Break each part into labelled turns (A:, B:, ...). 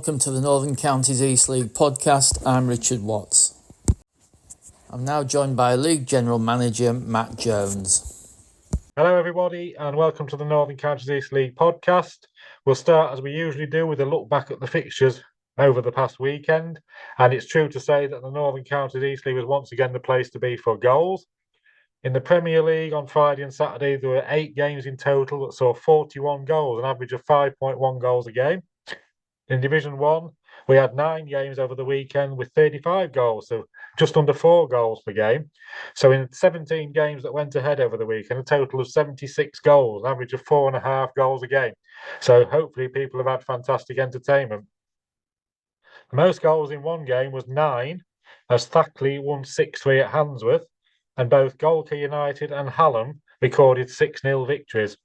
A: welcome to the Northern Counties East League podcast. I'm Richard Watts. I'm now joined by League General Manager Matt Jones.
B: Hello everybody and welcome to the Northern Counties East League podcast. We'll start as we usually do with a look back at the fixtures over the past weekend, and it's true to say that the Northern Counties East League was once again the place to be for goals. In the Premier League on Friday and Saturday there were 8 games in total that saw 41 goals, an average of 5.1 goals a game. In Division 1, we had 9 games over the weekend with 35 goals, so just under 4 goals per game. So in 17 games that went ahead over the weekend, a total of 76 goals, an average of 4.5 goals a game. So hopefully people have had fantastic entertainment. The most goals in one game was 9, as Thackley won 6-3 at Handsworth, and both Golker United and Hallam recorded 6-0 victories.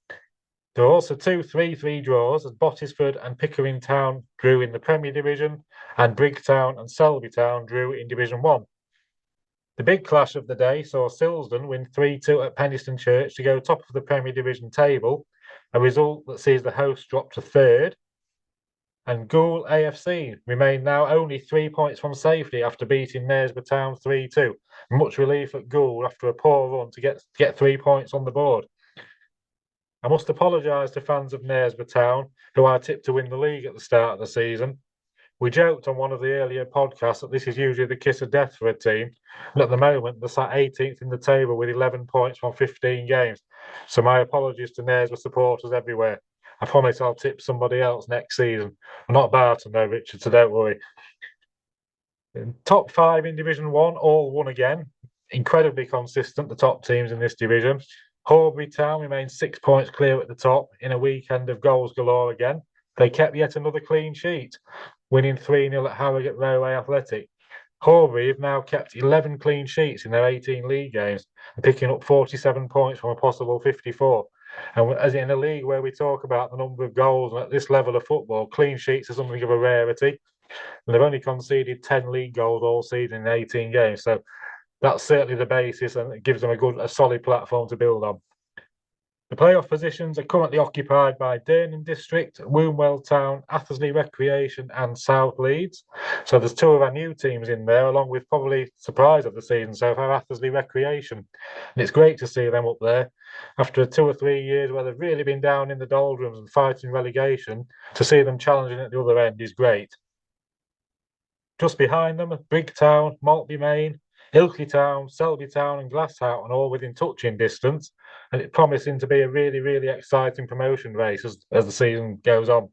B: There were also 2 3-3 draws as Bottisford and Pickering Town drew in the Premier Division and Brigtown and Selby Town drew in Division 1. The big clash of the day saw Silsden win 3-2 at Penistone Church to go top of the Premier Division table, a result that sees the hosts drop to 3rd. And Goole AFC remain now only 3 points from safety after beating Knaresborough Town 3-2. Much relief at Goole after a poor run to get 3 points on the board. I must apologise to fans of Knaresborough Town, who I tipped to win the league at the start of the season. We joked on one of the earlier podcasts that this is usually the kiss of death for a team, and at the moment they're sat 18th in the table with 11 points from 15 games. So my apologies to Knaresborough supporters everywhere. I promise I'll tip somebody else next season. I'm not Barton though, Richard, so don't worry. Top 5 in Division 1 all won again. Incredibly consistent, the top teams in this division. Horbury Town remained 6 points clear at the top in a weekend of goals galore again. They kept yet another clean sheet, winning 3-0 at Harrogate Railway Athletic. Horbury have now kept 11 clean sheets in their 18 league games, picking up 47 points from a possible 54. And as in a league where we talk about the number of goals and at this level of football, clean sheets are something of a rarity. And they've only conceded 10 league goals all season in 18 games. So that's certainly the basis, and it gives them a solid platform to build on. The playoff positions are currently occupied by Durham District, Wombwell Town, Athersley Recreation and South Leeds. So there's 2 of our new teams in there, along with probably surprise of the season so far, Athersley Recreation. And it's great to see them up there. After 2 or 3 years where they've really been down in the doldrums and fighting relegation, to see them challenging at the other end is great. Just behind them, Brigtown, Maltby Main, Ilkley Town, Selby Town and Glasstown all within touching distance, and it's promising to be a really, really exciting promotion race as the season goes on.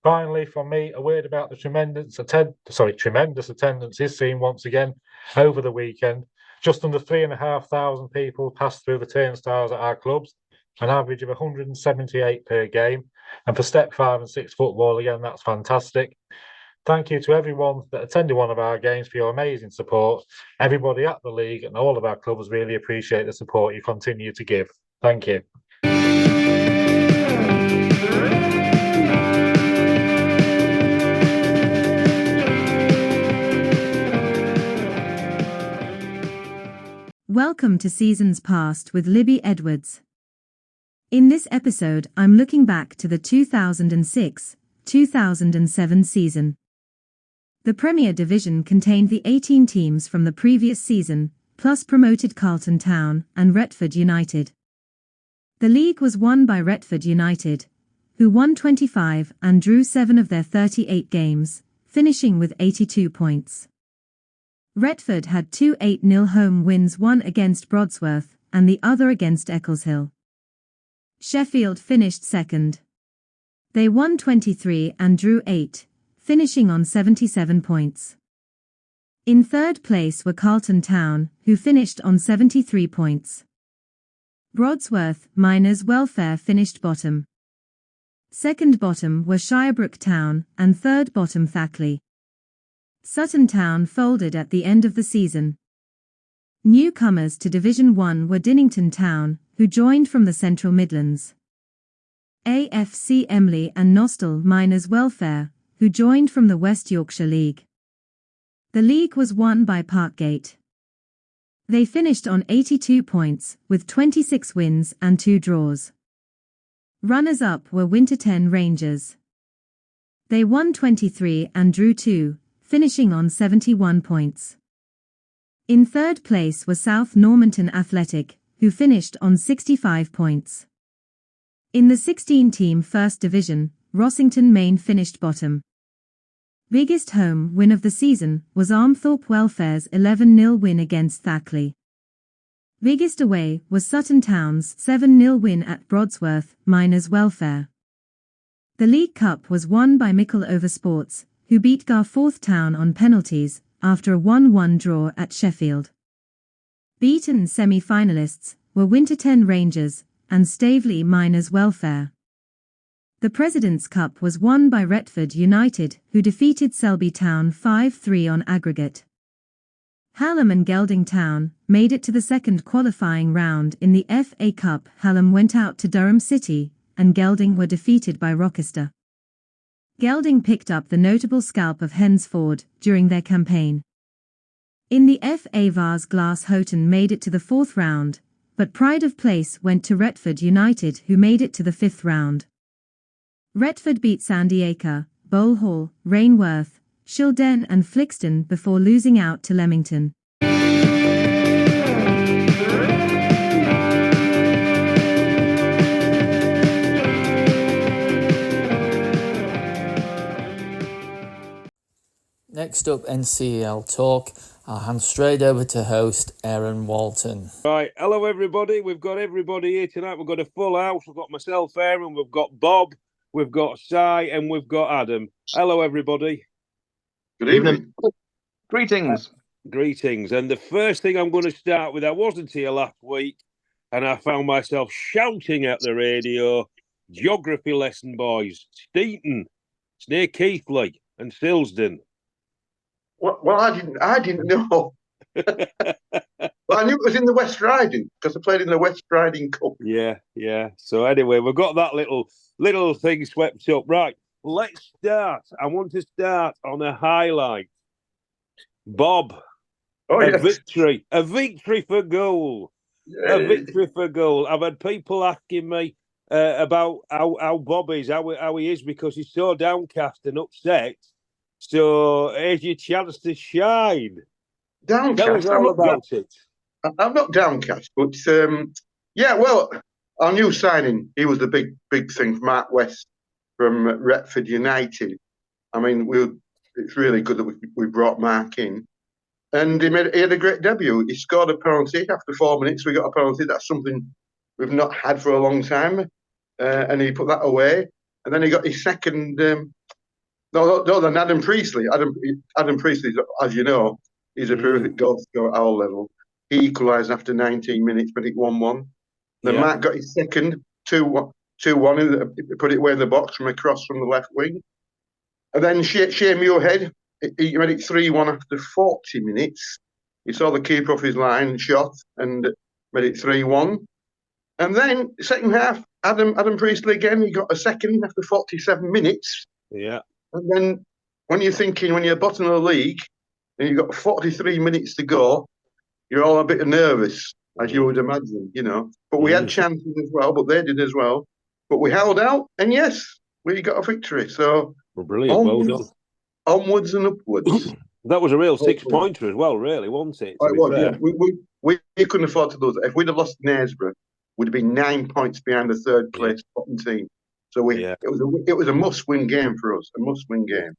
B: Finally, from me, a word about the tremendous attendance is seen once again over the weekend. Just under 3,500 people passed through the turnstiles at our clubs, an average of 178 per game, and for Step 5 and 6 football, again, that's fantastic. Thank you to everyone that attended one of our games for your amazing support. Everybody at the league and all of our clubs really appreciate the support you continue to give. Thank you.
C: Welcome to Seasons Past with Libby Edwards. In this episode, I'm looking back to the 2006-2007 season. The Premier Division contained the 18 teams from the previous season, plus promoted Carlton Town and Retford United. The league was won by Retford United, who won 25 and drew 7 of their 38 games, finishing with 82 points. Retford had 2 8-0 home wins, one against Brodsworth and the other against Eccleshill. Sheffield finished second. They won 23 and drew 8. Finishing on 77 points. In third place were Carlton Town, who finished on 73 points. Brodsworth Miners' Welfare finished bottom. Second bottom were Shirebrook Town, and third bottom Thackley. Sutton Town folded at the end of the season. Newcomers to Division 1 were Dinnington Town, who joined from the Central Midlands. AFC Emley and Nostell Miners' Welfare, who joined from the West Yorkshire League. The league was won by Parkgate. They finished on 82 points, with 26 wins and 2 draws. Runners-up were Winterton Rangers. They won 23 and drew 2, finishing on 71 points. In third place was South Normanton Athletic, who finished on 65 points. In the 16-team First Division, Rossington Main finished bottom. Biggest home win of the season was Armthorpe Welfare's 11-0 win against Thackley. Biggest away was Sutton Town's 7-0 win at Broadsworth Miners Welfare. The League Cup was won by Mickle Sports, who beat Garforth Town on penalties after a 1-1 draw at Sheffield. Beaten semi-finalists were Winterton Rangers and Staveley Miners Welfare. The President's Cup was won by Retford United, who defeated Selby Town 5-3 on aggregate. Hallam and Gelding Town made it to the second qualifying round in the FA Cup. Hallam went out to Durham City, and Gelding were defeated by Rochester. Gelding picked up the notable scalp of Hensford during their campaign. In the FA Vase Glass, Houghton made it to the fourth round, but pride of place went to Retford United, who made it to the fifth round. Retford beat Sandy Acre, Boyle Hall, Rainworth, Shildene and Flixton before losing out to Leamington.
A: Next up, NCEL talk. I'll hand straight over to host Aaron Walton.
D: Right, hello everybody. We've got everybody here tonight. We've got a full house. We've got myself, Aaron. We've got Bob. We've got Si, and we've got Adam. Hello everybody.
E: Good evening. Greetings.
D: Greetings. And the first thing I'm going to start with, I wasn't here last week, and I found myself shouting at the radio, geography lesson, boys. Steeton, it's near Keighley and Silsden.
E: Well, I didn't know. Well, I knew it was in the West Riding because I played in the West Riding Cup.
D: Yeah. So anyway, we've got that little thing swept up. Right, let's start. I want to start on a highlight. Bob, a victory for goal. A victory for goal. I've had people asking me about how Bob is, how he is, because he's so downcast and upset. So here's your chance to shine.
E: Downcast.
D: Tell us all about it.
E: I'm not downcast, but well, our new signing, he was the big thing, Mark West from Retford United. I mean, it's really good that we brought Mark in. And he had a great debut. He scored a penalty after 4 minutes. We got a penalty. That's something we've not had for a long time. And he put that away. And then he got his second... No, then Adam Priestley. Adam Priestley, as you know, he's a terrific goal scorer at our level. He equalised after 19 minutes, but it 1-1. Then Mark got his second, 2-1. Put it away in the box from across from the left wing. And then Shane Muirhead, he made it 3-1 after 40 minutes. He saw the keeper off his line, shot, and made it 3-1. And then second half, Adam Priestley again, he got a second after 47 minutes.
D: Yeah.
E: And then when you're bottom of the league and you've got 43 minutes to go, you're all a bit nervous, as you would imagine, you know. But we had chances as well, but they did as well. But we held out, and yes, we got a victory. So
D: brilliant, well done.
E: Onwards and upwards.
D: That was a real 6-pointer as well, really, wasn't it?
E: It was, yeah. We couldn't afford to lose it. If we'd have lost Knaresborough, we'd have been 9 points behind the third place bottom team. So it was a must-win game for us, a must-win game.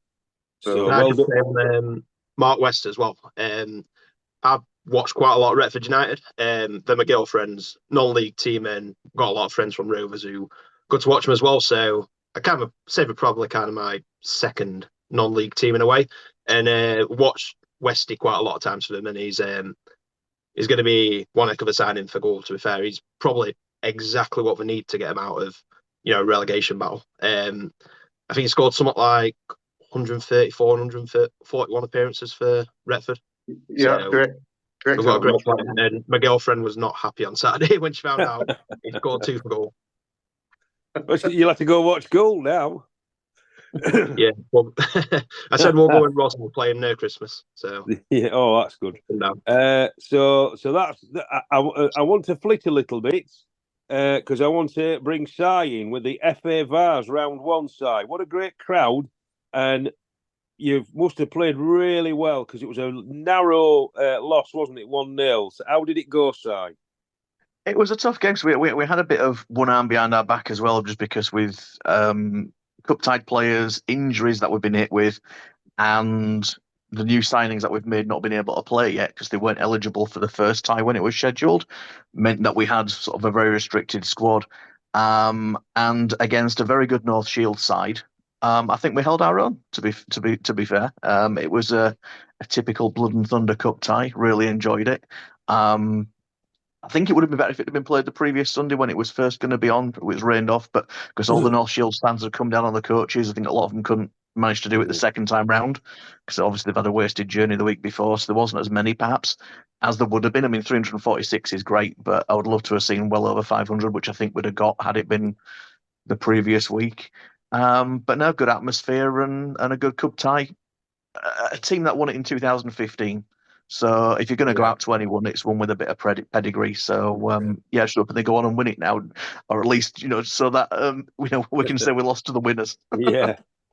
F: So I could say Mark West as well. I've watched quite a lot of Retford United. They're my girlfriend's non-league team, and got a lot of friends from Rovers who got to watch them as well. So I kind of say they're probably kind of my second non-league team in a way, and watched Westy quite a lot of times for them. And he's going to be one heck of a signing for goal. To be fair, he's probably exactly what we need to get him out of relegation battle. I think he scored something like 134, 141 appearances for Retford.
E: Yeah,
F: so
E: great.
F: We've got a great player. And my girlfriend was not happy on Saturday when she found out he scored 2 for goal.
D: You'll have to go watch goal now.
F: Yeah, well, I said we'll go and Ross will play him near Christmas. So
D: yeah, that's good. So that's I want to flit a little bit. Because I want to bring Si in with the FA Vars round 1 side. What a great crowd and you must have played really well because it was a narrow loss, wasn't it? 1-0. So how did it go, Si?
G: It was a tough game. So we had a bit of one arm behind our back as well, just because with cup-tied players, injuries that we've been hit with, and the new signings that we've made not been able to play yet because they weren't eligible for the first tie when it was scheduled, meant that we had sort of a very restricted squad. And against a very good North Shield side, I think we held our own. To be fair, it was a typical Blood and Thunder Cup tie. Really enjoyed it. I think it would have been better if it had been played the previous Sunday when it was first going to be on. It was rained off, but because all the North Shield fans had come down on the coaches, I think a lot of them couldn't manage to do it the second time round because obviously they've had a wasted journey the week before, so there wasn't as many perhaps as there would have been. I mean, 346 is great, but I would love to have seen well over 500, which I think would have got had it been the previous week. But no, good atmosphere and a good cup tie. A team that won it in 2015. So if you're going to go out to anyone, it's one with a bit of pedigree. So yeah, sure, but they go on and win it now, or at least so that we can say we lost to the winners.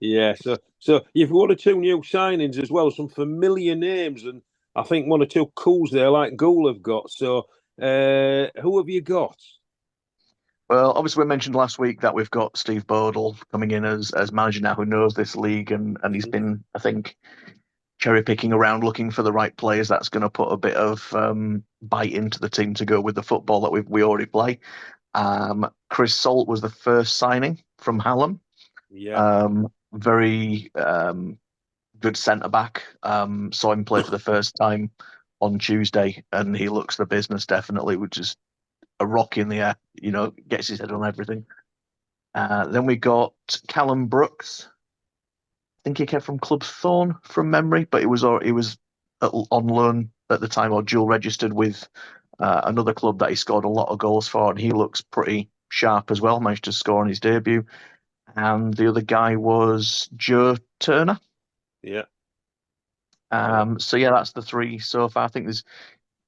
D: Yeah. So you've got 2 new signings as well, some familiar names, and I think 1 or 2 cools there, like Gould have got. So who have you got?
G: Well, obviously we mentioned last week that we've got Steve Boyle coming in as manager now, who knows this league, and he's been, I think, cherry picking around looking for the right players that's going to put a bit of bite into the team to go with the football that we already play. Chris Salt was the first signing from Hallam. Very good centre back. Saw him play for the first time on Tuesday, and he looks the business definitely, which is a rock in the air. Gets his head on everything. Then we got Callum Brooks. I think he came from Club Thorn from memory, but he was on loan at the time or dual registered with another club that he scored a lot of goals for, and he looks pretty sharp as well. Managed to score on his debut. And the other guy was Joe Turner.
D: Yeah.
G: So yeah, that's the 3 so far. I think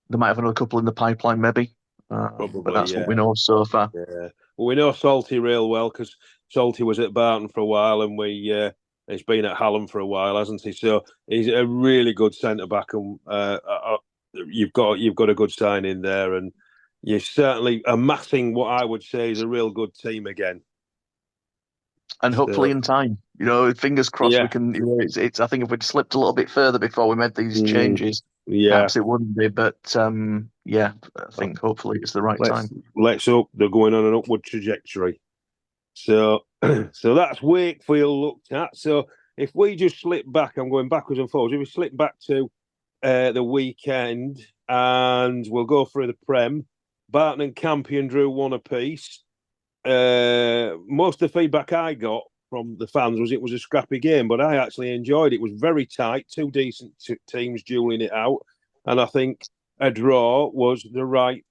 G: there might have another couple in the pipeline, maybe.
D: Probably,
G: but that's what we know so far.
D: Yeah. Well, we know Salty real well because Salty was at Barton for a while, and he's been at Hallam for a while, hasn't he? So he's a really good centre back, and you've got a good sign in there, and you're certainly amassing what I would say is a real good team again.
G: And hopefully in time, fingers crossed we can. It's. I think if we'd slipped a little bit further before we made these changes, perhaps it wouldn't be. But I think hopefully it's the right time.
D: Let's hope they're going on an upward trajectory. So that's Wakefield looked at. So if we just slip back, I'm going backwards and forwards. If we slip back to the weekend, and we'll go through the Prem. Barton and Campion drew 1 apiece. Most of the feedback I got from the fans was it was a scrappy game, but I actually enjoyed it. It was very tight, 2 decent teams dueling it out, and I think a draw was the right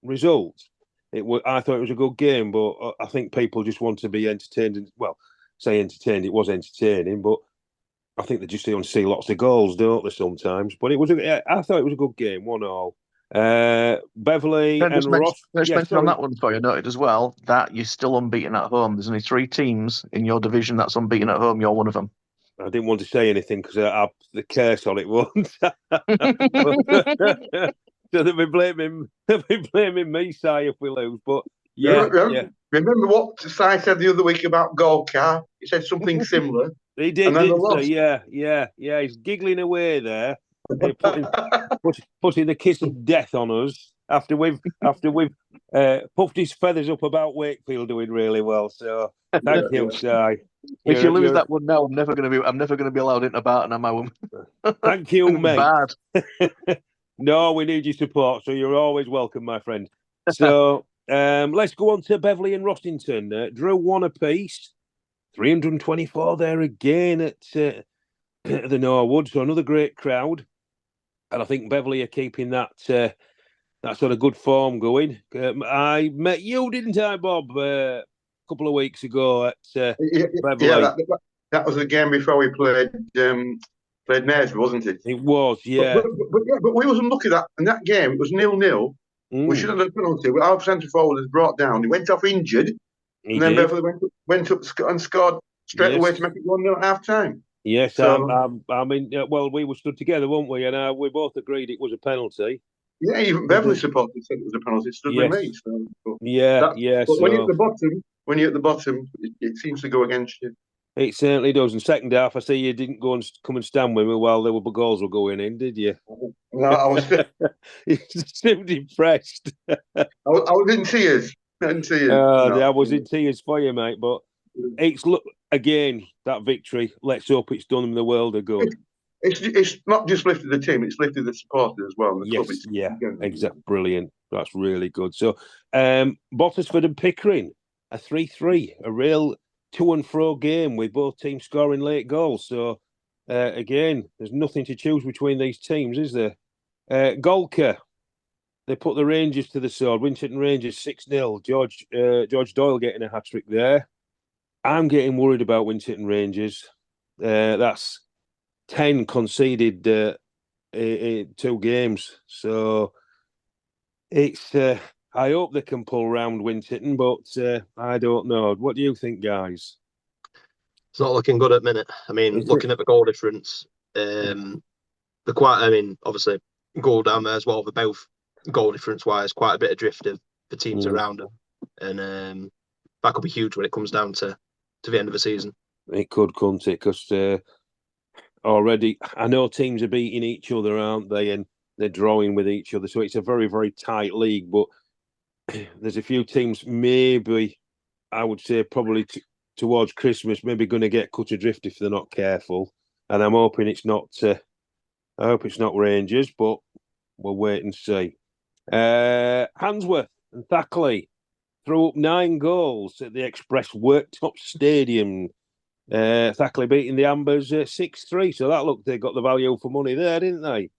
D: result. I thought it was a good game, but I think people just want to be entertained. And say entertained, it was entertaining, but I think they just want to see lots of goals, don't they? Sometimes, but I thought it was a good game, 1-1. Beverley and Ross.
G: Just mention on that one for you, noted as well that you're still unbeaten at home. There's only 3 teams in your division that's unbeaten at home. You're one of them.
D: I didn't want to say anything because I the curse on it once. So they'll be blaming me, Si, if we lose. But
E: remember what Si said the other week about Golkar? He said something similar.
D: He did, didn't he? Yeah. He's giggling away there, putting the kiss of death on us after we've puffed his feathers up about Wakefield doing really well. So thank you, Si.
G: If you lose that one now, I'm never going to be allowed into Barton, am I?
D: Thank you, mate.
G: Bad.
D: No, we need your support, so you're always welcome, my friend. So let's go on to Beverley and Rossington. Drew 1 apiece, 324 there again at the Norwood, so another great crowd. And I think Beverley are keeping that sort of good form going. I met you, didn't I, Bob, a couple of weeks ago at Beverley?
E: Yeah, that was the game before we played Knaresborough, wasn't it?
D: It was, yeah.
E: But we wasn't lucky that in that game. It was 0-0. We should have done a penalty. Our centre forward was brought down. He went off injured, and then Beverley went up and scored straight away to make it 1-0 at half time.
D: Yes,
E: So,
D: I mean, well, we were stood together, weren't we? And we both agreed it was a penalty.
E: yeah, even Beverly supporters said it was a penalty. It stood with me. So,
D: yeah.
E: But when you're
D: So
E: at the bottom, it seems to go against you.
D: it certainly does. And second half, I see you didn't go and come and stand with me while the goals were going in, did you?
E: No, I was
D: You seemed impressed.
E: I was in tears. In tears.
D: I was in tears for you, mate. But it's look again that victory. Let's hope it's done them the world of good.
E: It's not just lifted the team; it's lifted the supporters as well. The club.
D: Exactly. Brilliant. That's really good. So, Bottisford and Pickering, a 3-3, a real to and fro game with both teams scoring late goals. So, again, there's nothing to choose between these teams, is there? Golka, they put the Rangers to the sword. Winchton Rangers 6-0. George Doyle getting a hat trick there. I'm getting worried about Winchton Rangers. That's 10 conceded in 2 games. So it's. I hope they can pull round Winchton, but I don't know. What do you think, guys?
F: It's not looking good at the minute. I mean, looking at the goal difference, obviously goal down there as well. For both goal difference wise, quite a bit of drift of the teams around them, and that could be huge when it comes down to the end of the season.
D: It could, couldn't it? Because already, I know teams are beating each other, aren't they? And they're drawing with each other, so it's a very, very tight league. But there's a few teams, maybe I would say probably towards Christmas, maybe going to get cut adrift if they're not careful. And I'm hoping it's not. I hope it's not Rangers, but we'll wait and see. Handsworth and Thackley threw up 9 goals at the Express Worktop Stadium. Thackley beating the Ambers 6-3, so that looked they got the value for money there, didn't they?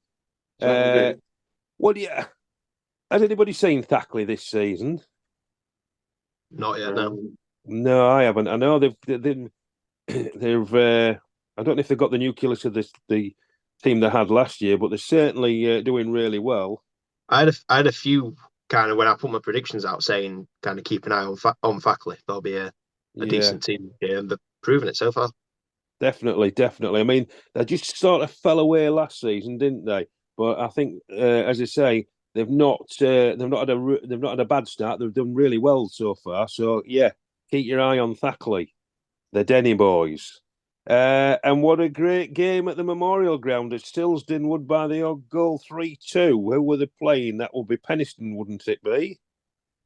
D: What do you? Has anybody seen Thackley this season?
F: Not yet, no.
D: No, I haven't. I know they've I don't know if they've got the nucleus of the team they had last year, but they're certainly doing really well.
F: I had a few kind of when I put my predictions out saying kind of keep an eye on Thackley. They'll be a decent team, and they've proven it so far.
D: Definitely. I mean, they just sort of fell away last season, didn't they? But I think, as I say, they've not had a bad start. They've done really well so far. So yeah, keep your eye on Thackley, the Denny boys. And what a great game at the Memorial Ground at Stilsden Wood by the odd goal 3-2. Who were they playing? That would be Penistone, wouldn't it be?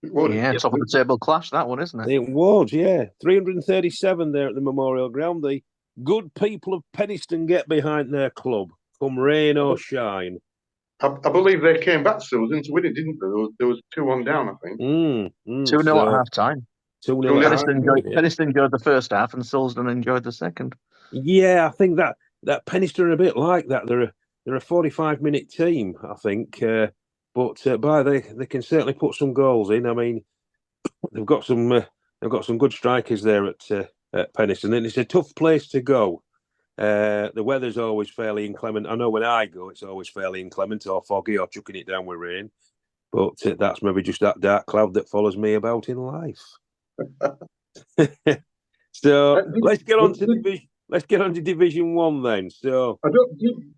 G: Yeah, top of the table clash, that one, isn't it?
D: It was, yeah. 337 there at the Memorial Ground. The good people of Penistone get behind their club, come rain or shine.
E: I believe they came back still to win it, didn't they? There was 2-1 down, I think.
G: 2-0 at half time. Penistone enjoyed the first half and Stilsden enjoyed the second.
D: Yeah, I think that Penistone are a bit like that. They're a 45-minute team, I think. But they can certainly put some goals in. I mean, they've got some good strikers there at Penistone, and it's a tough place to go. The weather's always fairly inclement. I know when I go, it's always fairly inclement or foggy or chucking it down with rain. But that's maybe just that dark cloud that follows me about in life. So let's get on to Division 1 then. So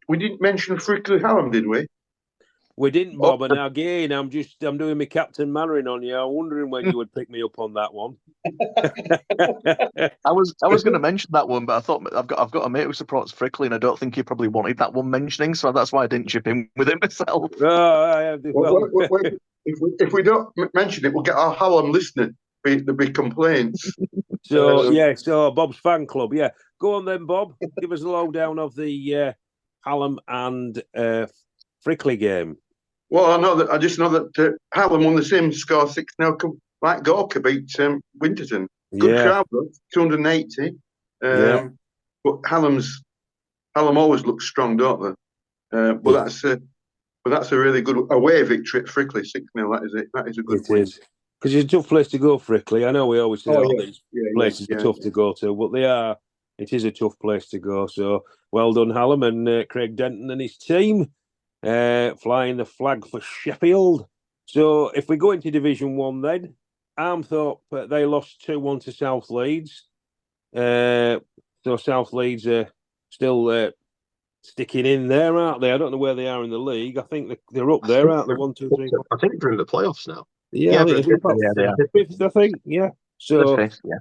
E: we didn't mention Frickley Hallam, did we?
D: We didn't, Bob. And again, I'm doing my Captain Marin on you. I'm wondering when you would pick me up on that one.
G: I was going to mention that one, but I thought I've got a mate who supports Frickley, and I don't think he probably wanted that one mentioning, so that's why I didn't chip in with him myself.
E: If we don't mention it, we'll get our Hallam listening. There'll be complaints.
D: So Bob's fan club. Yeah, go on then, Bob. Give us a lowdown of the Hallam and Frickley game.
E: Well, I just know that Hallam won the same score 6-0 like Gorka beat Winterton. Good crowd, 280. But Hallam always looks strong, don't they? But that's a really good away victory at Frickley 6-0. That is a good win.
D: Because it's a tough place to go, Frickley. I know we always say these places are tough to go to, but they are. It is a tough place to go. So well done, Hallam and Craig Denton and his team, flying the flag for Sheffield. So if we go into Division 1 then, Armthorpe, they lost 2-1 to South Leeds. So South Leeds are still sticking in there, aren't they? I don't know where they are in the league. I think they're up there, aren't they? 1, 2, 3, 4.
F: I think they're in the playoffs now.
D: Yeah, I think it's about
G: Yeah, they are.
D: fifth, I think. Yeah. So
G: Fifth, yeah.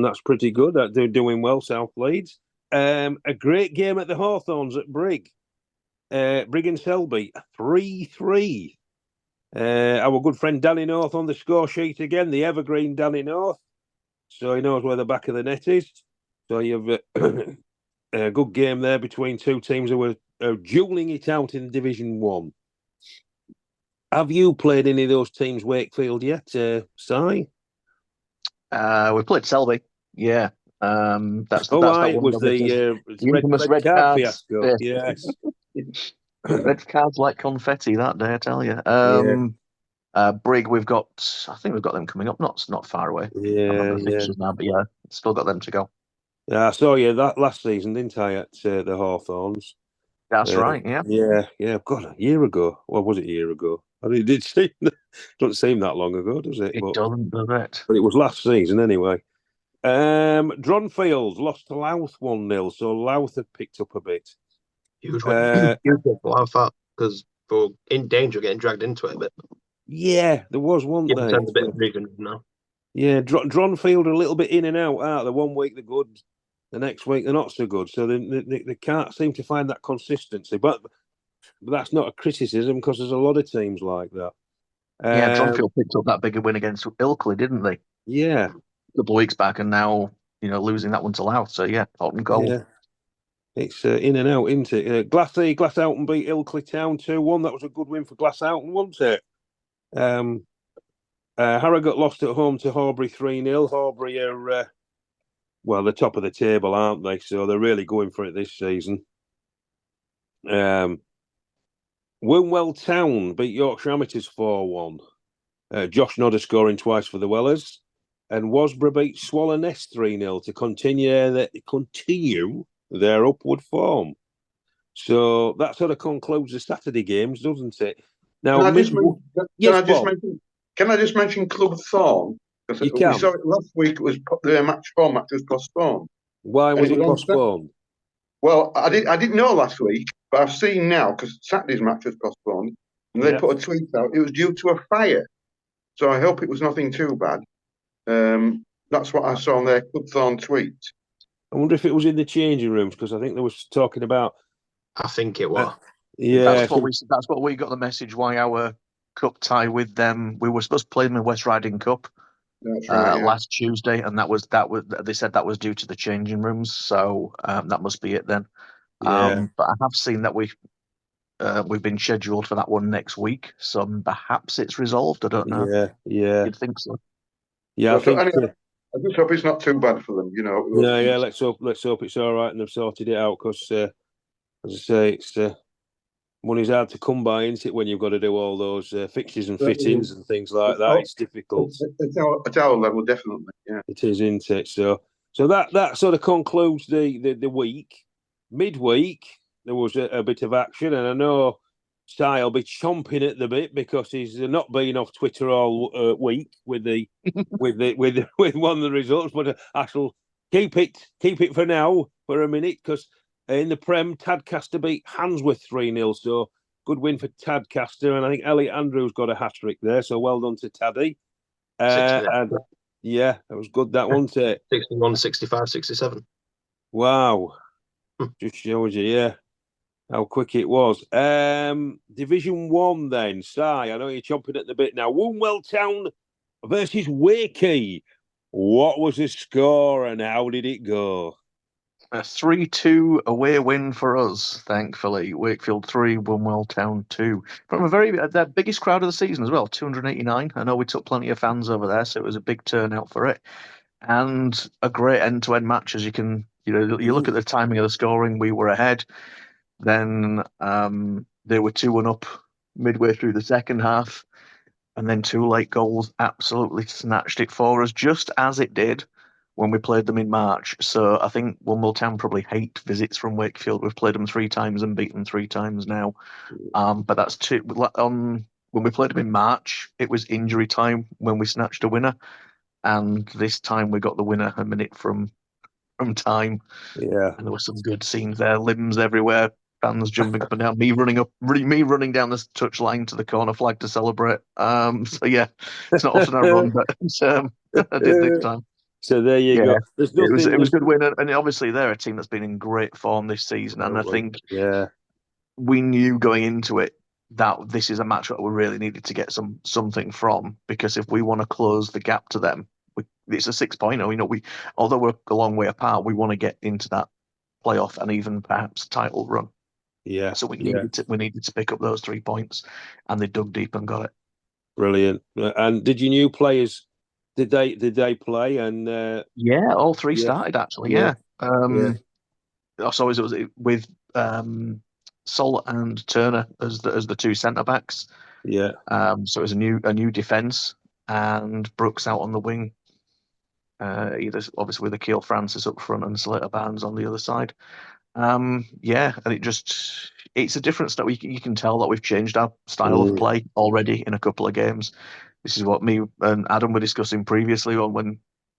D: that's pretty good. They're doing well, South Leeds. A great game at the Hawthorns at Brig. Brig and Selby, 3-3. Our good friend Danny North on the score sheet again, the evergreen Danny North. So he knows where the back of the net is. So you've a good game there between two teams who were duelling it out in Division 1. Have you played any of those teams, Wakefield, yet, Si?
G: We played Selby. Yeah. That's that
D: It
G: one.
D: was the
G: infamous
D: red card
G: cards.
D: fiasco. Yes.
G: Red cards like confetti that day, I tell you. Brig, I think we've got them coming up. Not far away.
D: Yeah,
G: now, but yeah, still got them to go.
D: Yeah, I saw you that last season, didn't I, at the Hawthorns?
G: That's right. Yeah.
D: Yeah. God, a year ago. Well, was it a year ago? I mean, it did seem doesn't seem that long ago, does it?
G: It doesn't, does it?
D: But it was last season anyway. Dronfield lost to Louth 1-0, so Louth have picked up a bit.
F: Huge win. Huge win for Louth, because we're in danger of getting dragged into it a bit.
D: Yeah, there was one
F: Yeah,
D: there.
F: a bit of region now.
D: Yeah, Dronfield are a little bit in and out, aren't they? 1 week they're good, the next week they're not so good. So they can't seem to find that consistency. But that's not a criticism, because there's a lot of teams like that.
G: Yeah, Dronfield picked up that bigger win against Ilkley, didn't they?
D: Yeah.
G: A couple of weeks back, and now, losing that one to Louth. So, yeah, hot and cold.
D: Yeah. It's in and out, isn't it? Glasshoughton beat Ilkley Town 2-1. That was a good win for Glasshoughton, wasn't it? Harrogate lost at home to Horbury 3-0. Horbury are, the top of the table, aren't they? So they're really going for it this season. Woonwell Town beat Yorkshire Amateurs 4-1. Josh Nodder scoring twice for the Wellers. And Wasborough beat Swallow Nest 3-0 to continue their upward form. So that sort of concludes the Saturday games, doesn't it? Now,
E: can I just mention Club Thorn? Because we saw it last week. It was the match was postponed.
D: Why was it postponed?
E: Well, I didn't know last week, but I've seen now, because Saturday's match was postponed, and they put a tweet out. It was due to a fire. So I hope it was nothing too bad. That's what I saw on their Club Thorn tweet.
D: I wonder if it was in the changing rooms, because I think they was talking about.
F: I think it was.
D: Yeah,
G: that's what we got the message. Why our cup tie with them? We were supposed to play them in the West Riding Cup last Tuesday, and that was they said that was due to the changing rooms. So that must be it then.
D: Yeah.
G: But I have seen that we've been scheduled for that one next week, so perhaps it's resolved. I don't know.
D: Yeah.
G: You'd think so.
D: Yeah, I think.
E: Anyway, I just hope it's not too bad for them.
D: Yeah. Let's hope it's all right and they've sorted it out, because, as I say, it's money's hard to come by, isn't it? When you've got to do all those fixtures and fittings and things like that, it's difficult.
E: At our level, definitely. Yeah,
D: it is, isn't it? So that sort of concludes the week. Midweek, there was a bit of action, and I know Si will be chomping at the bit, because he's not been off Twitter all week with with one of the results. But I shall keep it for now for a minute, because in the Prem, Tadcaster beat Handsworth 3-0. So good win for Tadcaster, and I think Elliot Andrews got a hat trick there. So well done to Taddy. And yeah, that was good, that one.
F: 61, 65, 67.
D: Wow. Just shows you, how quick it was. Division 1 then. Si, I know you're chomping at the bit now. Woonwell Town versus Wakey. What was the score and how did it go?
G: A 3-2 away win for us, thankfully. Wakefield 3, Woonwell Town 2. From the biggest crowd of the season as well, 289. I know we took plenty of fans over there, so it was a big turnout for it. And a great end-to-end match, as you can, you look at the timing of the scoring, we were ahead. Then they were 2-1 up midway through the second half. And then 2 late goals absolutely snatched it for us, just as it did when we played them in March. So I think Woonwell Town probably hate visits from Wakefield. We've played them 3 times and beaten them 3 times now. But that's 2. When we played them in March, it was injury time when we snatched a winner. And this time we got the winner a minute from from time.
D: Yeah.
G: And there were some good scenes there, limbs everywhere, fans jumping up and down, me running down the touchline to the corner flag to celebrate. So yeah, it's not often I run, but I did this time.
D: So there you go. There's nothing.
G: It was a good win, and obviously they're a team that's been in great form this season, and I think we knew going into it that this is a match that we really needed to get something from, because if we want to close the gap to them, it's a 6-pointer. You know, although we're a long way apart, we want to get into that playoff and even perhaps title run.
D: Yeah.
G: So we needed to pick up those 3 points, and they dug deep and got it.
D: Brilliant. And did your new players? Did they play? And
G: all 3 started actually. Yeah. So it was with Sol and Turner as the 2 centre backs.
D: Yeah.
G: So it was a new defence, and Brooks out on the wing. Either obviously with Akil Francis up front and Slater Barnes on the other side. And it's a different style. You can tell that we've changed our style of play already in a couple of games. This is what me and Adam were discussing previously when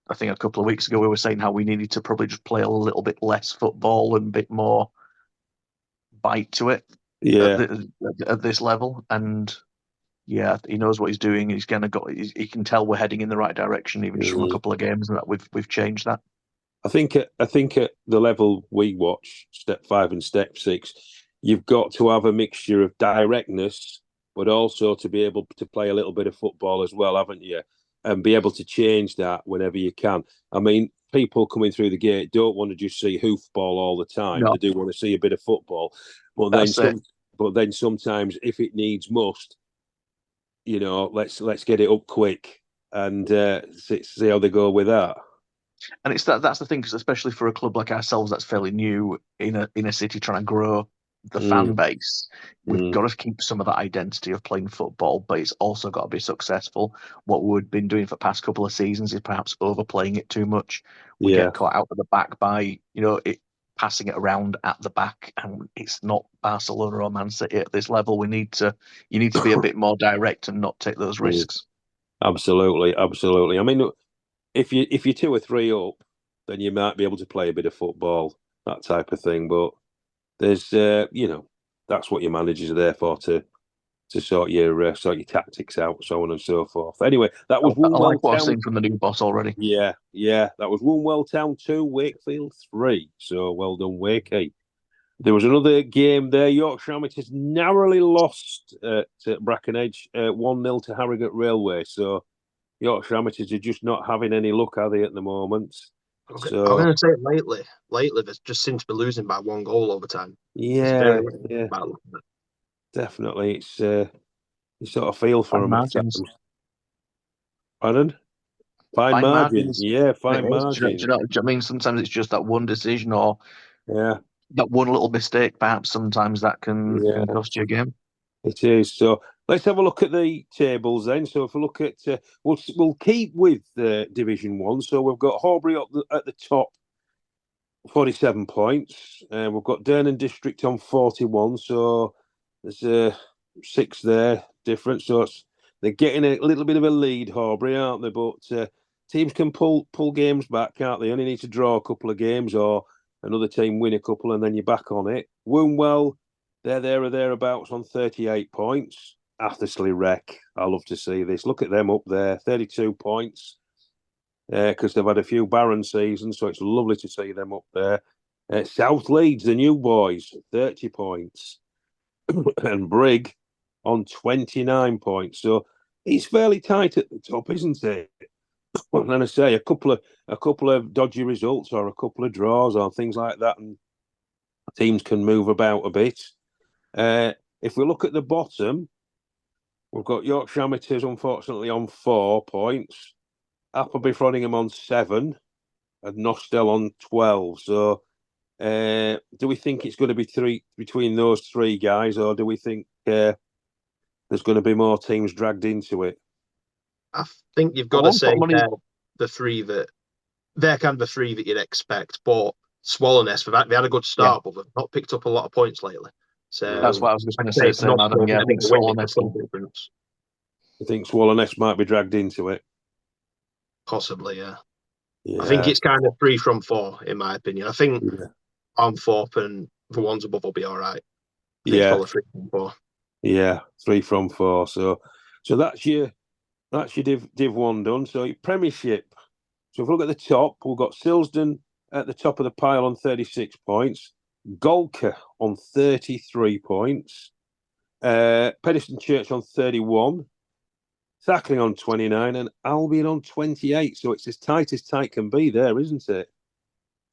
G: I think a couple of weeks ago we were saying how we needed to probably just play a little bit less football and a bit more bite to it at this level. And yeah, he knows what he's doing. He can tell we're heading in the right direction, even just from a couple of games, and that we've changed that.
D: I think at the level we watch, step 5 and step 6, you've got to have a mixture of directness, but also to be able to play a little bit of football as well, haven't you? And be able to change that whenever you can. I mean, people coming through the gate don't want to just see hoofball all the time. No. They do want to see a bit of football. But then sometimes, if it needs must, you know, let's get it up quick and see how they go with that.
G: And it's that's the thing, because especially for a club like ourselves that's fairly new in a city trying to grow the fan base, we've got to keep some of that identity of playing football, but it's also got to be successful. What we've been doing for the past couple of seasons is perhaps overplaying it too much. We get caught out of the back by passing it around at the back, and it's not Barcelona or Man City at this level. You need to be a bit more direct and not take those risks.
D: Absolutely. I mean, if you're 2 or 3 up, then you might be able to play a bit of football, that type of thing. But there's, that's what your managers are there for, to sort your tactics out, so on and so forth. Anyway, that was
G: Woolwell Town. I've seen from the new boss already.
D: Yeah, that was Woolwell Town 2, Wakefield 3. So well done, Wakey. There was another game there. Yorkshire Amateurs narrowly lost at Brackenedge 1-0 to Harrogate Railway. So Yorkshire Amateurs are just not having any luck, are they, at the moment?
F: So, I'm going to say lately they just seem to be losing by 1 goal over time.
D: Yeah. Definitely. It's you sort of feel for them.
G: Margins.
D: Pardon? Fine margins. Yeah, fine margins.
G: Do you know what I mean? Sometimes it's just that one decision or that one little mistake, perhaps sometimes that can cost you a game.
D: It is. So let's have a look at the tables then. So if we look at, we'll keep with Division 1. So we've got Horbury at the top, 47 points. We've got Durnan District on 41. So there's 6 there difference. So they're getting a little bit of a lead, Horbury, aren't they? But teams can pull games back, can't they? Only need to draw a couple of games or another team win a couple and then you're back on it. Wombwell, they're there or thereabouts on 38 points. Athersley Wreck, I love to see this. Look at them up there, 32 points. Because they've had a few barren seasons, so it's lovely to see them up there. South Leeds, the new boys, 30 points. And Brig on 29 points. So it's fairly tight at the top, isn't it? Well, then I say a couple of dodgy results or a couple of draws or things like that, and teams can move about a bit. If we look at the bottom, we've got Yorkshire Amateurs, unfortunately, on 4 points. Appleby Frodingham on 7 and Nostell on 12. So do we think it's going to be 3 between those 3 guys, or do we think there's going to be more teams dragged into it?
F: I think you've got to say they're the 3 that they're kind of the 3 that you'd expect. But Swallowness, they had a good start, but they've not picked up a lot of points lately. So
G: that's what I was just going to say. Adam, I think Swallowness difference.
D: You think Swallowness might be dragged into it?
F: Possibly, yeah.
D: Yeah.
F: I think it's kind of 3 from 4, in my opinion. I think
D: Yeah.
F: Armthorpe and the ones above will be all right. I think it's
D: Yeah.
F: probably 3 from 4.
D: Yeah. 3 from 4. So that's your Div 1 done. So your Premiership. So if we look at the top, we've got Silsden at the top of the pile on 36 points, Golka on 33 points, Pedeston Church on 31, Thackley on 29, and Albion on 28. So it's as tight can be there, isn't it?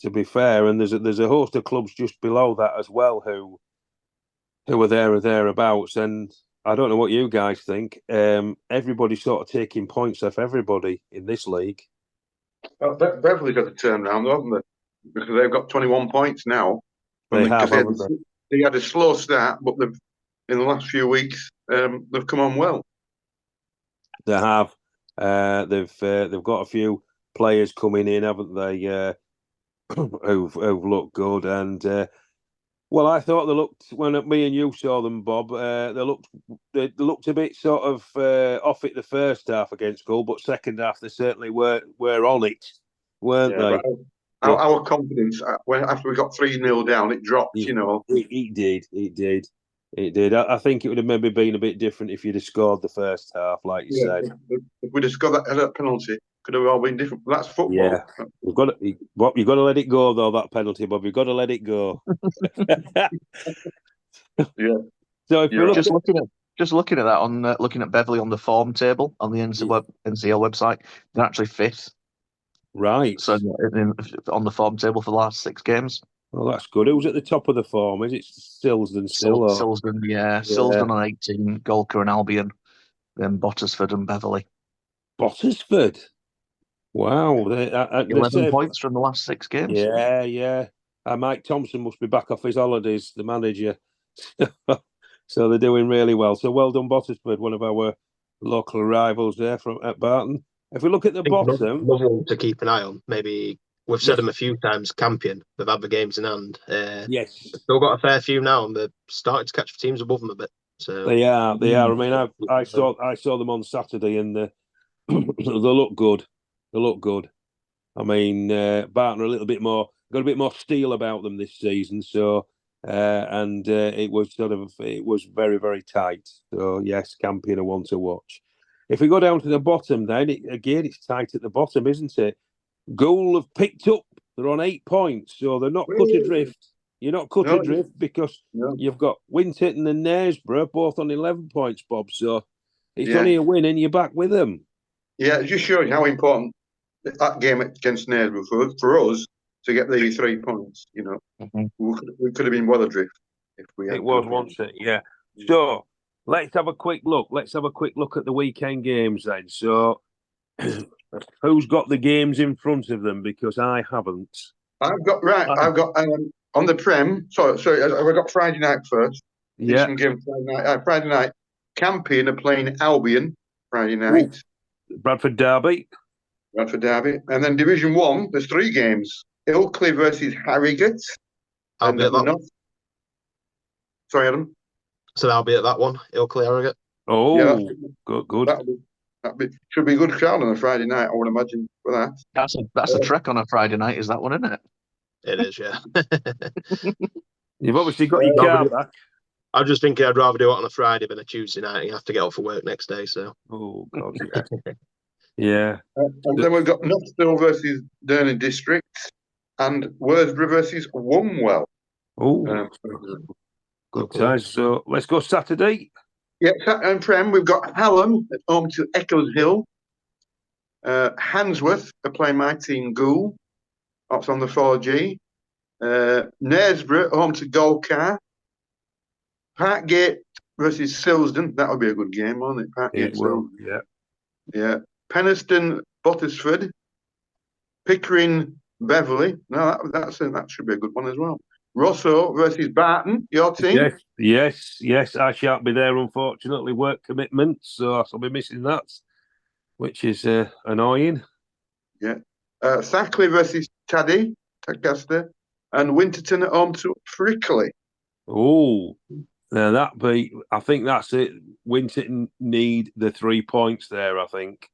D: To be fair, and there's a host of clubs just below that as well who are there or thereabouts. And I don't know what you guys think. Everybody's sort of taking points off everybody in this league.
E: Well, Beverley got a turn round, haven't they? Because they've got 21 points now.
D: They have, haven't they?
E: They had a slow start, but in the last few weeks, they've come on well.
D: They have. They've got a few players coming in, haven't they? Who've looked good, and well, I thought they looked when me and you saw them, Bob. They looked a bit sort of off it the first half against Hull, but second half they certainly were on it, weren't they?
E: Our confidence after we got 3-0 down, it dropped.
D: It did. I think it would have maybe been a bit different if you'd have scored the first half, like you said.
E: If we'd have scored that penalty, could have all been different. That's football.
D: Yeah, you've got to let it go though. That penalty, Bob. You've got to let it go.
E: Yeah.
G: So if you're just looking at that on looking at Beverley on the form table on the NCEL website, they're actually 5th.
D: Right.
G: So on the form table for the last 6 games.
D: Well, that's good. Who's at the top of the form? Is it Silsden still?
G: Silsden, yeah. Silsden on 18, Golka and Albion, then Bottisford and Beverley.
D: Bottisford? Wow.
G: 11 points from the last 6 games.
D: Yeah. Mike Thompson must be back off his holidays, the manager. So they're doing really well. So well done, Bottisford, one of our local rivals there at Barton. If we look at the bottom...
F: Another one to keep an eye on, maybe... We've said them a few times, Campion. They've had the games in hand.
D: Yes.
F: They've still got a fair few now, and they're starting to catch teams above them a bit. So
D: They are. I mean, I saw them on Saturday, and they look good. I mean, Barton are a little bit more, got a bit more steel about them this season. So, it was very, very tight. So yes, Campion are one to watch. If we go down to the bottom, then it's tight at the bottom, isn't it? Goal have picked up. They're on 8 points, so they're not cut adrift. You're not cut adrift because you've got Winterton and Knaresborough both on 11 points, Bob. So it's only a win and you're back with them. Yeah,
E: it just shows how important that game against Knaresborough for us to get the 3 points. We could have been well adrift if we had.
D: It was once, yeah. So let's have a quick look. Let's have a quick look at the weekend games then. So. Who's got the games in front of them? Because I haven't.
E: I've got on the Prem. Sorry, I've got Friday night first.
D: Yeah.
E: Friday night. Campion are playing Albion Friday night.
D: Bradford Derby.
E: And then Division 1, there's 3 games. Ilkley versus Harrogate.
F: I'll be at that one.
E: Sorry, Adam.
F: So I'll be at that one, Ilkley Harrogate.
D: Oh, yeah, good.
E: Should be a good crowd on a Friday night, I would imagine, for that.
G: That's a trek on a Friday night, is that one, isn't it?
F: It is, yeah.
D: You've obviously got your car back.
F: I'm just thinking I'd rather do it on a Friday than a Tuesday night. You have to get up for work next day, so.
D: Oh, God, yeah.
E: And then we've got Nottsville versus Durning District and Worsborough versus Womwell.
D: Oh, good times. So let's go Saturday.
E: Yeah, and Prem, we've got Hallam at home to Eccles Hill. Handsworth are playing my team, Goole. That's on the 4G. Knaresborough home to Golcar. Parkgate versus Silsden. That'll be a good game, won't it? Parkgate.
D: It will, yeah.
E: Penistone, Bottisford. Pickering, Beverley. No, that should be a good one as well. Rosso versus Barton, your team?
D: Yes. I shan't be there, unfortunately. Work commitments, so I'll be missing that, which is annoying. Yeah.
E: Thackley versus Tadcaster, and Winterton at home to Frickley.
D: Oh, now I think that's it. Winterton need the 3 points there, I think.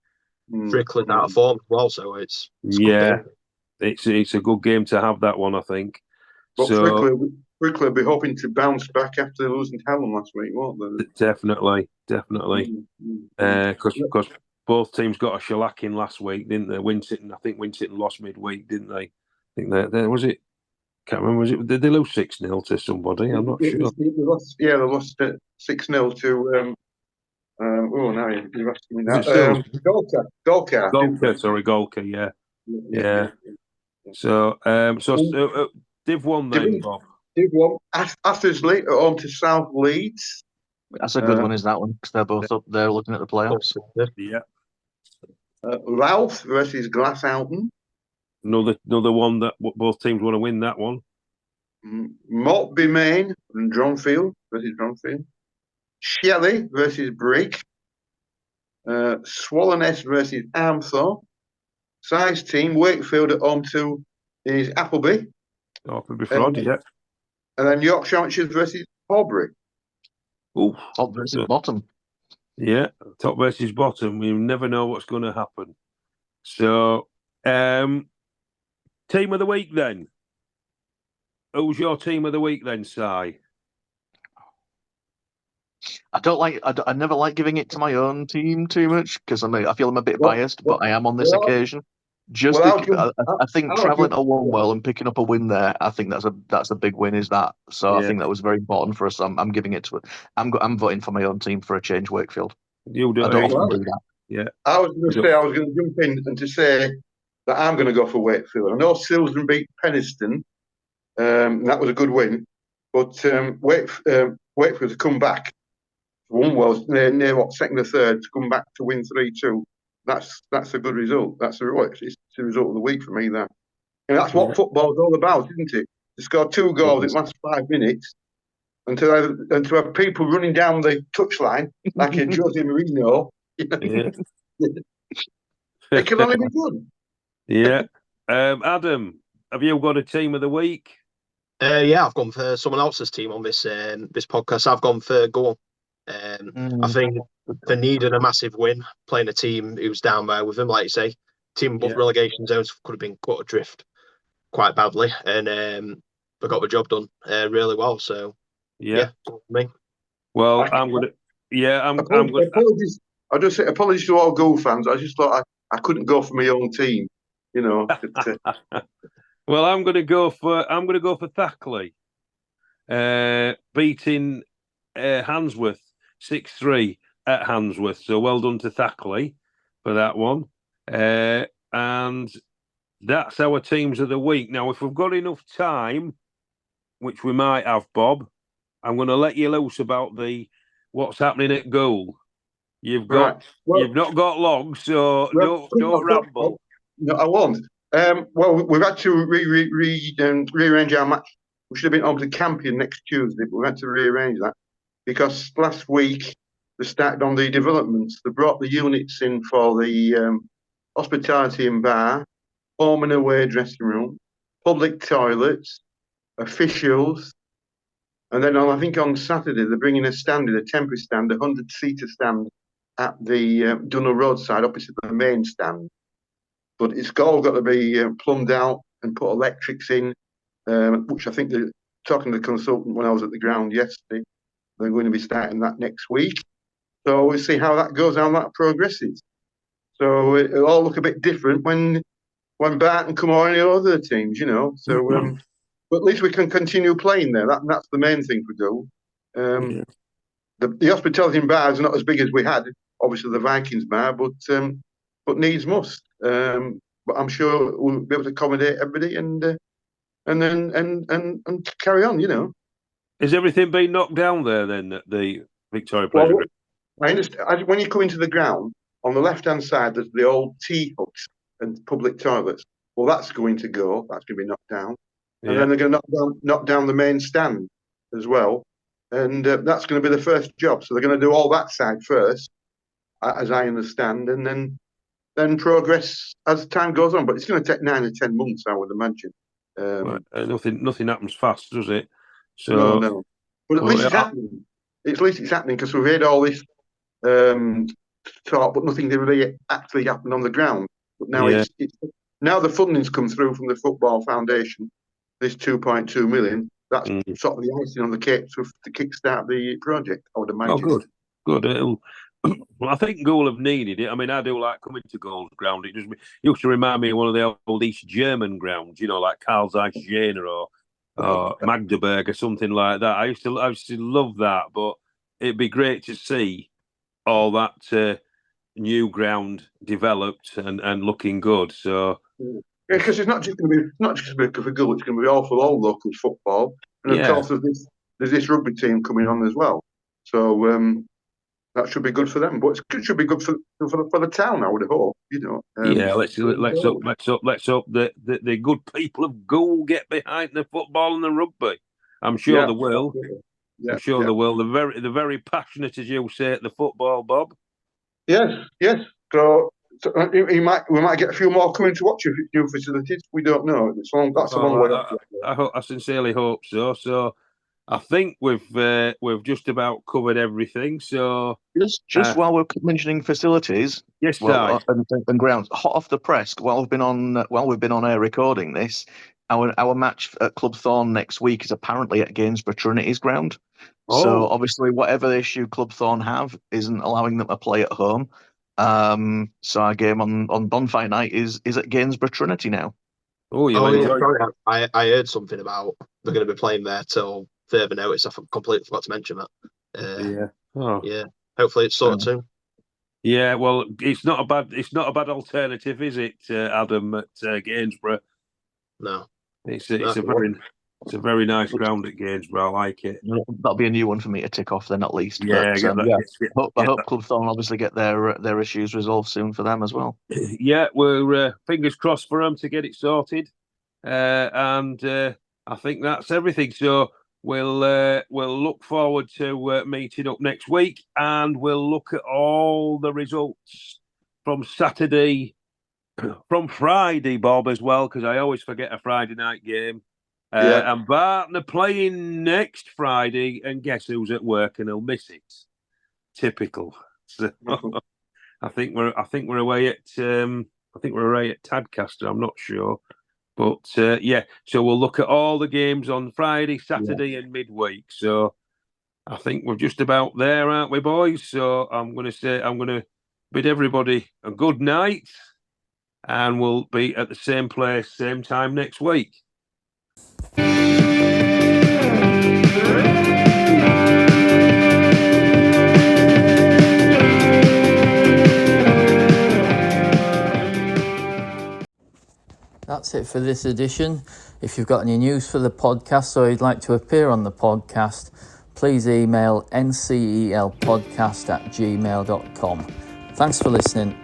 F: Strickland out of form as well, so it's
D: yeah. It's a good game to have, that one, I think.
E: But
D: So
E: Frickley will be hoping to bounce back after losing to Hallam last week, won't they?
D: definitely.
E: Mm.
D: Because both teams got a shellacking last week, didn't they? I think Winton lost midweek, didn't they? I think they was it. Can't remember. Was it? Did they lose 6-0 to somebody? I'm not sure.
E: They lost 6-0 to. Oh, now you're asking me
D: Was it
E: that.
D: still
E: Golkar.
D: Golka? Yeah. So, Div 1 then, Bob.
E: Div 1. Athersley at home to South Leeds.
G: That's a good one, is that one? Because they're both up there looking at the playoffs.
D: Yeah.
E: Louth versus Glassalton.
D: Another one that both teams want to win, that one.
E: Maltby Main and Dronfield versus Dronfield. Shelley versus Brigg. Swallownest versus Armthorpe. Size team, Wakefield at home to is Appleby.
D: Appleby Fraud, yeah.
E: And then Yorkshire Archers versus Horbury.
D: Ooh,
G: top versus bottom.
D: Yeah, top versus bottom. You never know what's going to happen. So, team of the week then. Who's your team of the week then, Si?
G: I never like giving it to my own team too much because I feel I'm a bit biased, but I am on this occasion. I think travelling to Longwell and picking up a win there, I think that's a big win. Is that so? Yeah. I think that was very important for us. I'm giving it to it. I'm voting for my own team for a change. Wakefield.
D: You do.
G: I don't often do that.
D: Yeah.
E: I was going to jump in and to say that I'm going to go for Wakefield. I know Silsden beat Penistone. That was a good win, but Wakefield's come back. One was near second or third to come back to win 3-2. That's a good result. It's the result of the week for me. That, and that's what football's all about, isn't it? To score 2 goals in the last 5 minutes, and to have people running down the touchline like a Jose Mourinho. It can only be good.
D: Yeah. Adam, have you got a team of the week?
F: Yeah, I've gone for someone else's team on this podcast. I've gone for Goal. I think they needed a massive win, playing a team who's down there with them, like you say. Team above relegation zones could have been cut adrift quite badly, and they got the job done really well. So yeah me.
D: Well, I'm gonna. Yeah, I'm gonna.
E: Apologies. I just say apologies to all Goal fans. I just thought I couldn't go for my own team. You know.
D: Well, I'm gonna go for Thackley, beating Handsworth 6-3 at Handsworth. So well done to Thackley for that one. And that's our teams of the week. Now, if we've got enough time, which we might have, Bob, I'm going to let you loose about what's happening at goal. You've not got long, so don't ramble.
E: No, I won't. Well, we've had to rearrange our match. We should have been on to Campion next Tuesday, but we had to rearrange that because last week they started on the developments. They brought the units in for the hospitality and bar, home and away dressing room, public toilets, officials, and then I think on Saturday they're bringing a temporary stand, a 100-seater stand at the Dunno roadside opposite the main stand. But it's all got to be plumbed out and put electrics in, which I think they're talking to the consultant when I was at the ground yesterday. They're going to be starting that next week. So we'll see how that goes, how that progresses. So it'll all look a bit different when Barton come or any other teams, you know. So, but at least we can continue playing there. That's the main thing for Goal. The hospitality and bars are not as big as we had, obviously the Vikings bar, but needs must. But I'm sure we'll be able to accommodate everybody and carry on, you know.
D: Has everything been knocked down there then at the Victoria Pleasure Ground?
E: I understand. When you come into the ground, on the left-hand side, there's the old tea huts and public toilets. Well, that's going to go. That's going to be knocked down. And then they're going to knock down the main stand as well. And that's going to be the first job. So they're going to do all that side first, as I understand, and then progress as time goes on. But it's going to take 9 or 10 months, I would imagine.
D: Nothing happens fast, does it? So
E: no. But at least it's happening. At least it's happening because we've had all this talk, but nothing really actually happened on the ground. But now
D: Yeah.
E: it's now the funding's come through from the Football Foundation, this 2.2 million. That's sort of the icing on the cake to kickstart the project, I would imagine.
D: Oh, good. It'll, well, I think Goal have needed it. I mean, I do like coming to Goal's ground. It used to remind me of one of the old East German grounds, like Karl Zeiss Jena or Magdeburg or something like that. I used to love that, but it'd be great to see all that new ground developed and looking good. So
E: because it's not just going to be for Goal, it's going to be all for all local football, and of course there's this rugby team coming on as well. So that should be good for them, but it should be good for the town, I would hope.
D: Let's hope that the good people of Goal get behind the football and the rugby. I'm sure they will. I'm sure they will. They're very passionate, as you say, at the football, Bob.
E: Yes. So we might get a few more coming to watch new facilities. We don't know. That's a long way off.
D: I sincerely hope so. So I think we've just about covered everything. So
G: just while we're mentioning facilities,
D: yes,
G: and grounds, hot off the press. While we've been on air recording this, our match at Club Thorn next week is apparently at Gainsborough Trinity's ground. So obviously, whatever issue Club Thorn have isn't allowing them to play at home. So our game on Bonfire Night is at Gainsborough Trinity now.
F: I heard something about they're going to be playing there till further notice. I completely forgot to mention that. Yeah. Hopefully it's sorted soon.
D: Yeah, well, it's not a bad alternative, is it, Adam, at Gainsborough?
F: No,
D: it's a very nice ground at Gainsborough. I like it.
G: That'll be a new one for me to tick off then, at least.
D: Yeah,
G: I hope Club Thorn obviously get their issues resolved soon for them as well.
D: Yeah, we're fingers crossed for them to get it sorted, and I think that's everything. So we'll look forward to meeting up next week, and we'll look at all the results from Saturday, from Friday, Bob, as well, because I always forget a Friday night game. And Barton are playing next Friday, and guess who's at work and he'll miss it? Typical. So, I think we're away at Tadcaster. I'm not sure, but So we'll look at all the games on Friday, Saturday, and midweek. So I think we're just about there, aren't we, boys? So I'm going to bid everybody a good night, and we'll be at the same place, same time next week.
A: That's it for this edition. If you've got any news for the podcast or you'd like to appear on the podcast, please email ncelpodcast@gmail.com. Thanks for listening.